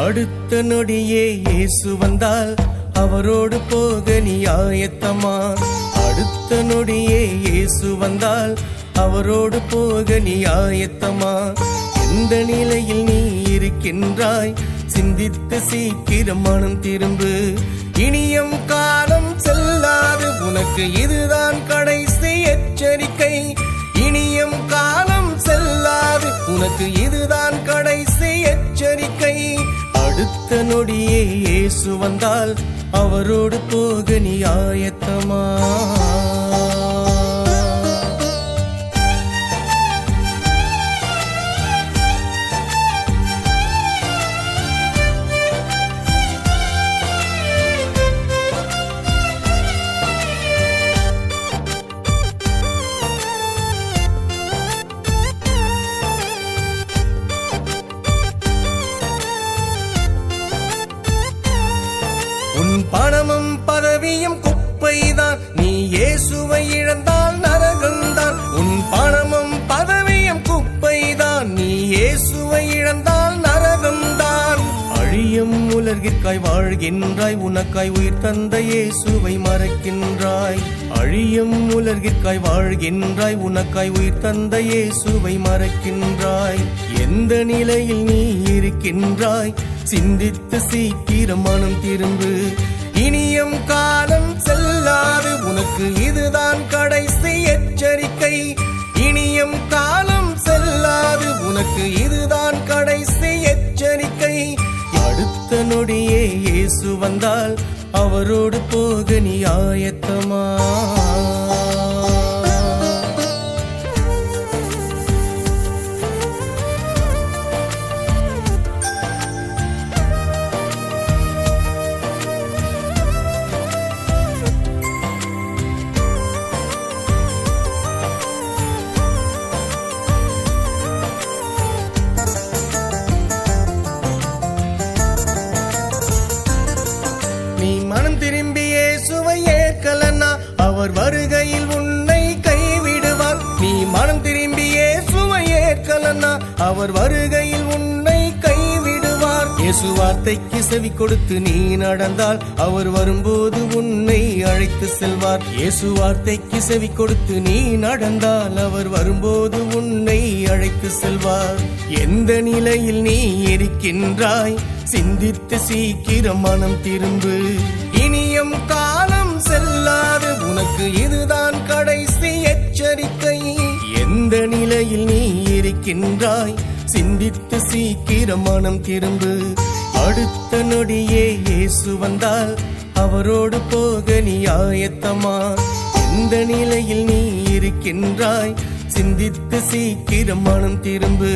அடுத்த நொடியே இயேசு வந்தால் அவரோடு போக நீ ஆயத்தமா? அடுத்த நொடியே இயேசு வந்தால் அவரோடு போக நீ ஆயத்தமா? எந்த நிலையில் நீ இருக்கின்றாய்? சிந்தித்து சீக்கிரம் மனம் திரும்பு. இனியும் காலம் செல்லாது, உனக்கு இதுதான் கடைசி எச்சரிக்கை. இனியும் காலம் செல்லாது, உனக்கு இதுதான் கடைசி எச்சரிக்கை. அடுத்த நொடியே இயேசு வந்தால் அவரோடு போக நீ ஆயத்தமா? உன் பணமும் பதவியும் குப்பைதான், நீ இயேசுவை இழந்தால் நரகம்தான். உன் பணமும் பதவியும் குப்பைதான், நீ இயேசுவை இழந்தால் நரகம்தான். அழியும் உலகிற்காய் வாழ்கின்றாய், உனக்காய் உயிர் தந்த இயேசுவை மறக்கின்றாய். அழியும் உலகிற்காய் வாழ்கின்றாய், உனக்காய் உயிர் தந்த இயேசுவை மறக்கின்றாய். எந்த நிலையில் நீ இருக்கின்றாய்? சிந்தித்து சீக்கிரம் மனம் திரும்பு. இனியும் காலம் செல்லாது, உனக்கு இதுதான் கடைசி எச்சரிக்கை. இனியும் காலம் செல்லாது, உனக்கு இதுதான் கடைசி எச்சரிக்கை. அடுத்த நொடியே இயேசு வந்தால் அவரோடு போக நீ ஆயத்தமா? நீ மனம் திரும்பி இயேசுவை ஏற்கலன்னா அவர் வருகையில் உன்னை கைவிடுவார். நீ மனம் திரும்பி இயேசுவை ஏற்கலன்னா அவர் வருகையில் உன்னை கைவிடுவார். இயேசு வார்த்தைக்கு செவி கொடுத்து நீ நடந்தால் அவர் வரும்போது உன்னை அழைத்து செல்வார். இயேசு வார்த்தைக்கு செவி கொடுத்து நீ நடந்தால் அவர் வரும்போது உன்னை அழைத்து செல்வார். எந்த நிலையில் நீ இருக்கின்றாய்? சிந்தித்து சீக்கிரம் மனம் திரும்பு. இனியும் காலம் செல்லாது, உனக்கு இதுதான் கடைசி எச்சரிக்கை. எந்த நிலையில் நீ இருக்கின்றாய்? சிந்தித்து சீக்கிரம் மனம் திரும்பு. அடுத்த நொடியே இயேசு வந்தால் அவரோடு போக நீ ஆயத்தமா? எந்த நிலையில் நீ இருக்கின்றாய்? சிந்தித்து சீக்கிரம் மனம் திரும்பு.